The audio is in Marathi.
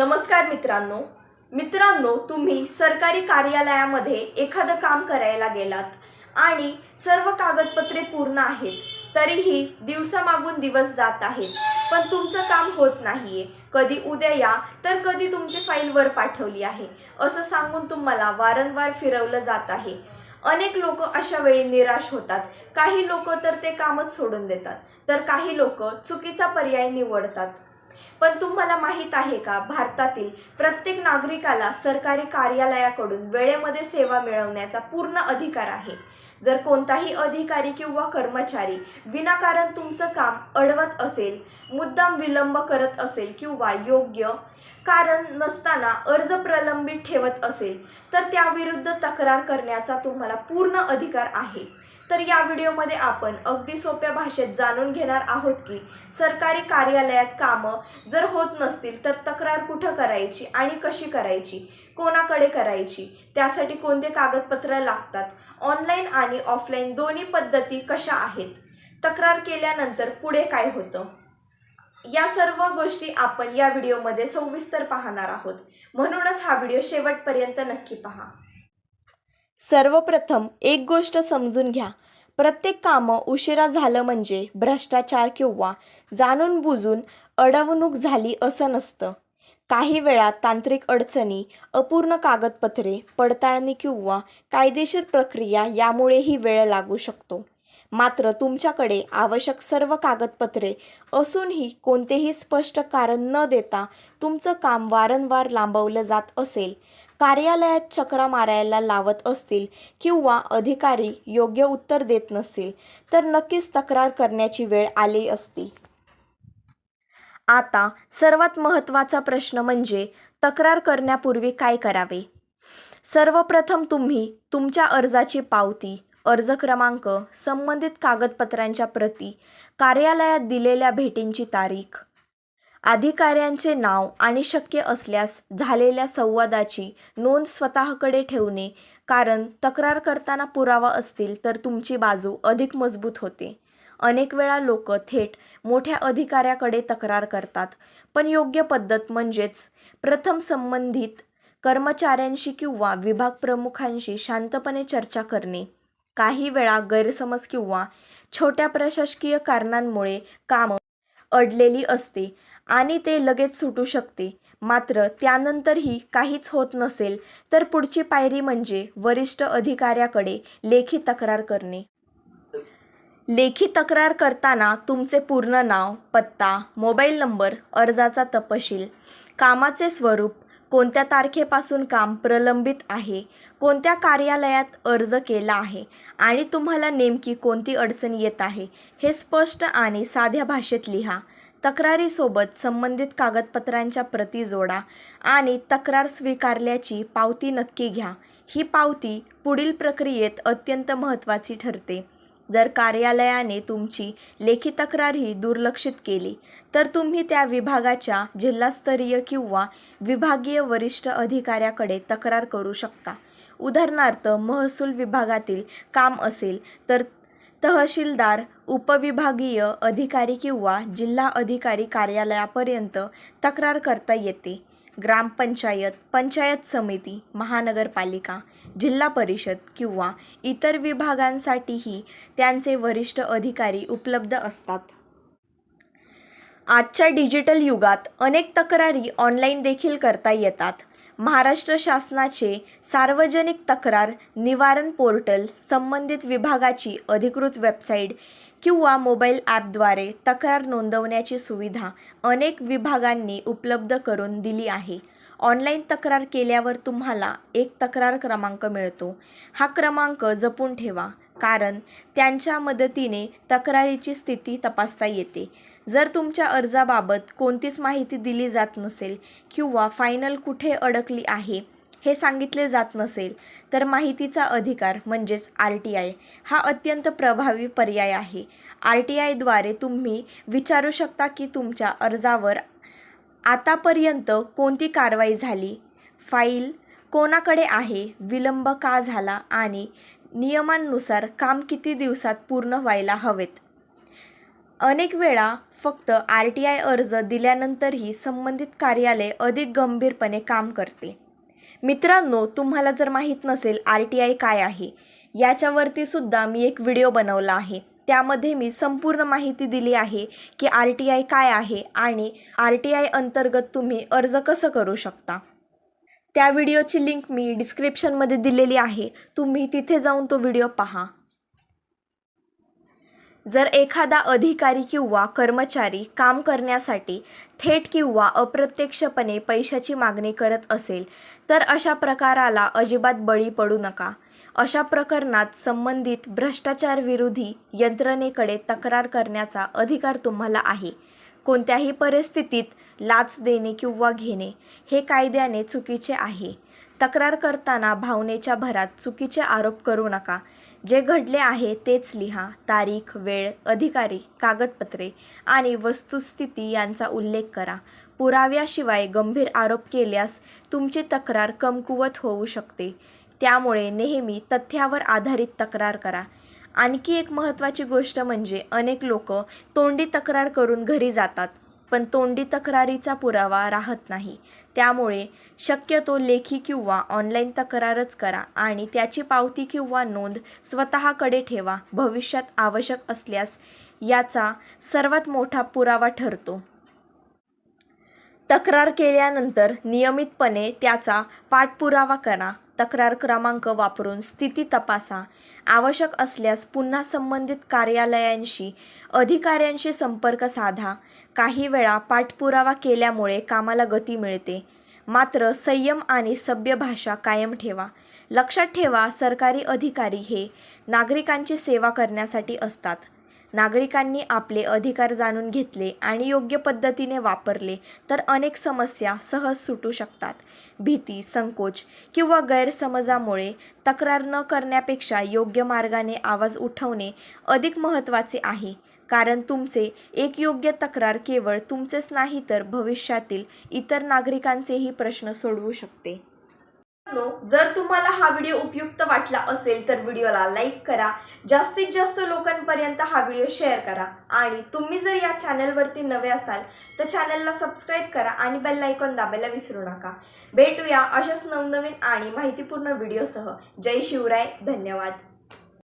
नमस्कार मित्रांनो, तुम्ही सरकारी कार्यालयामध्ये एखादं काम करायला गेलात आणि सर्व कागदपत्रे पूर्ण आहेत, तरीही दिवसामागून दिवस जात आहेत, पण तुमचं काम होत नाहीये. कधी उद्या या तर कधी तुमची फाईल वर पाठवली आहे असं सांगून तुम्हाला वारंवार फिरवलं जात आहे. अनेक लोक अशा वेळी निराश होतात. काही लोक तर ते कामच सोडून देतात, तर काही लोक चुकीचा पर्याय निवडतात. पण तुम्हाला माहित आहे का, भारतातील प्रत्येक नागरिकाला सरकारी कार्यालयाकडून वेळेमध्ये सेवा मिळवण्याचा पूर्ण अधिकार आहे. जर कोणताही अधिकारी किंवा कर्मचारी विनाकारण तुमचं काम अडवत असेल, मुद्दाम विलंब करत असेल किंवा योग्य कारण नसताना अर्ज प्रलंबित ठेवत असेल, तर त्याविरुद्ध तक्रार करण्याचा तुम्हाला पूर्ण अधिकार आहे. तर या व्हिडिओमध्ये आपण अगदी सोप्या भाषेत जाणून घेणार आहोत की सरकारी कार्यालयात कामं जर होत नसतील तर तक्रार कुठं करायची आणि कशी करायची, कोणाकडे करायची, त्यासाठी कोणते कागदपत्र लागतात, ऑनलाईन आणि ऑफलाईन दोन्ही पद्धती कशा आहेत, तक्रार केल्यानंतर पुढे काय होतं, या सर्व गोष्टी आपण या व्हिडिओमध्ये सविस्तर पाहणार आहोत. म्हणूनच हा व्हिडिओ शेवटपर्यंत नक्की पहा. सर्वप्रथम एक गोष्ट समजून घ्या, प्रत्येक कामं उशिरा झालं म्हणजे भ्रष्टाचार किंवा जाणून बुजून अडवणूक झाली असं नसतं. काही वेळा तांत्रिक अडचणी, अपूर्ण कागदपत्रे, पडताळणी किंवा कायदेशीर प्रक्रिया यामुळेही वेळ लागू शकतो. मात्र तुमच्याकडे आवश्यक सर्व कागदपत्रे असूनही कोणतेही स्पष्ट कारण न देता तुमचं काम वारंवार लांबवलं जात असेल, कार्यालयात चकरा मारायला लावत असतील किंवा अधिकारी योग्य उत्तर देत नसतील, तर नक्कीच तक्रार करण्याची वेळ आली असती. आता सर्वात महत्त्वाचा प्रश्न म्हणजे तक्रार करण्यापूर्वी काय करावे. सर्वप्रथम तुम्ही तुमच्या अर्जाची पावती, अर्ज क्रमांक, संबंधित कागदपत्रांच्या प्रती, कार्यालयात दिलेल्या भेटींची तारीख, अधिकाऱ्यांचे नाव आणि शक्य असल्यास झालेल्या संवादाची नोंद स्वतःकडे ठेवणे, कारण तक्रार करताना पुरावा असतील तर तुमची बाजू अधिक मजबूत होते. अनेक वेळा लोक थेट मोठ्या अधिकाऱ्याकडे तक्रार करतात, पण योग्य पद्धत म्हणजेच प्रथम संबंधित कर्मचाऱ्यांशी किंवा विभाग प्रमुखांशी शांतपणे चर्चा करणे. काही वेळा गैरसमज किंवा छोट्या प्रशासकीय कारणांमुळे काम अडलेली असते आणि ते लगेच सुटू शकते. मात्र त्यानंतरही काहीच होत नसेल तर पुढची पायरी म्हणजे वरिष्ठ अधिकाऱ्याकडे लेखी तक्रार करणे. लेखी तक्रार करताना तुमचे पूर्ण नाव, पत्ता, मोबाईल नंबर, अर्जाचा तपशील, कामाचे स्वरूप, कोणत्या तारखेपासून काम प्रलंबित आहे, कोणत्या कार्यालयात अर्ज केला आहे आणि तुम्हाला नेमकी कोणती अडचण येत आहे हे स्पष्ट आणि साध्या भाषेत लिहा. तक्रारीसोबत संबंधित कागदपत्रांच्या प्रती जोडा आणि तक्रार स्वीकारल्याची पावती नक्की घ्या. ही पावती पुढील प्रक्रियेत अत्यंत महत्त्वाची ठरते. जर कार्यालयाने तुमची लेखी तक्रारही दुर्लक्षित केली तर तुम्ही त्या विभागाच्या जिल्हास्तरीय किंवा विभागीय वरिष्ठ अधिकाऱ्याकडे तक्रार करू शकता. उदाहरणार्थ, महसूल विभागातील काम असेल तर तहसीलदार, उपविभागीय अधिकारी किंवा जिल्हा अधिकारी कार्यालयापर्यंत तक्रार करता येते. ग्रामपंचायत, पंचायत समिती, महानगरपालिका, जिल्हा परिषद किंवा इतर विभागांसाठीही त्यांचे वरिष्ठ अधिकारी उपलब्ध असतात. आजच्या डिजिटल युगात अनेक तक्रारी ऑनलाईन देखील करता येतात. महाराष्ट्र शासनाचे सार्वजनिक तक्रार निवारण पोर्टल, संबंधित विभागाची अधिकृत वेबसाईट किंवा मोबाईल ॲपद्वारे तक्रार नोंदवण्याची सुविधा अनेक विभागांनी उपलब्ध करून दिली आहे. ऑनलाईन तक्रार केल्यावर तुम्हाला एक तक्रार क्रमांक मिळतो. हा क्रमांक जपून ठेवा, कारण त्यांच्या मदतीने तक्रारीची स्थिती तपासता येते. जर तुमच्या अर्जाबाबत कोणतीच माहिती दिली जात नसेल किंवा फायनल कुठे अडकली आहे हे सांगितले जात नसेल, तर माहितीचा अधिकार म्हणजेच RTI हा अत्यंत प्रभावी पर्याय आहे. RTIद्वारे तुम्ही विचारू शकता की तुमच्या अर्जावर आतापर्यंत कोणती कारवाई झाली, फाईल कोणाकडे आहे, विलंब का झाला आणि नियमांनुसार काम किती दिवसात पूर्ण व्हायला हवेत. अनेक वेळा फक्त RTI अर्ज दिल्यानंतरही संबंधित कार्यालय अधिक गंभीरपणे काम करते. मित्रांनो, तुम्हाला जर माहीत नसेल RTI काय आहे, याच्यावरती सुद्धा मी एक व्हिडिओ बनवला आहे. त्यामध्ये मी संपूर्ण माहिती दिली आहे की RTI काय आहे आणि RTI अंतर्गत तुम्ही अर्ज कसं करू शकता. त्या व्हिडिओची लिंक मी डिस्क्रिप्शनमध्ये दिलेली आहे. तुम्ही तिथे जाऊन तो व्हिडिओ पहा. जर एखादा अधिकारी किंवा कर्मचारी काम करण्यासाठी थेट किंवा अप्रत्यक्षपणे पैशाची मागणी करत असेल तर अशा प्रकाराला अजिबात बळी पडू नका. अशा प्रकरणात संबंधित भ्रष्टाचारविरोधी यंत्रणेकडे तक्रार करण्याचा अधिकार तुम्हाला आहे. कोणत्याही परिस्थितीत लाच देणे किंवा घेणे हे कायद्याने चुकीचे आहे. तक्रार करताना भावनेच्या भरात चुकीचे आरोप करू नका. जे घडले आहे तेच लिहा. तारीख, वेळ, अधिकारी, कागदपत्रे आणि वस्तुस्थिती यांचा उल्लेख करा. पुराव्याशिवाय गंभीर आरोप केल्यास तुमची तक्रार कमकुवत होऊ शकते. त्यामुळे नेहमी तथ्यावर आधारित तक्रार करा. आणखी एक महत्त्वाची गोष्ट म्हणजे अनेक लोक तोंडी तक्रार करून घरी जातात, पण तोंडी तक्रारीचा पुरावा राहत नाही. त्यामुळे शक्यतो लेखी किंवा ऑनलाईन तक्रारच करा आणि त्याची पावती किंवा नोंद स्वतःकडे ठेवा. भविष्यात आवश्यक असल्यास याचा सर्वात मोठा पुरावा ठरतो. तक्रार केल्यानंतर नियमितपणे त्याचा पाठपुरावा करा. तक्रार क्रमांक वापरून स्थिती तपासा. आवश्यक असल्यास पुन्हा संबंधित कार्यालयांशी, अधिकाऱ्यांशी संपर्क साधा. काही वेळा पाठपुरावा केल्यामुळे कामाला गती मिळते. मात्र संयम आणि सभ्य भाषा कायम ठेवा. लक्षात ठेवा, सरकारी अधिकारी हे नागरिकांची सेवा करण्यासाठी असतात. नागरिकांनी आपले अधिकार जाणून घेतले आणि योग्य पद्धतीने वापरले तर अनेक समस्या सहज सुटू शकतात. भीती, संकोच किंवा गैरसमजामुळे तक्रार न करण्यापेक्षा योग्य मार्गाने आवाज उठवणे अधिक महत्त्वाचे आहे. कारण तुमचे एक योग्य तक्रार केवळ तुमचेच नाही तर भविष्यातील इतर नागरिकांचेही प्रश्न सोडवू शकते. जर तुम्हाला हा व्हिडिओ उपयुक्त वाटला असेल तर व्हिडिओला लाईक करा. जास्तीत जास्त लोकांपर्यंत हा व्हिडिओ शेअर करा आणि तुम्ही जर या चॅनलवरती नवे असाल तर चॅनलला सबस्क्राईब करा आणि बेल आयकॉन दाबायला विसरू नका. भेटूया अशाच नवनवीन आणि माहितीपूर्ण व्हिडिओसह. जय शिवराय. धन्यवाद.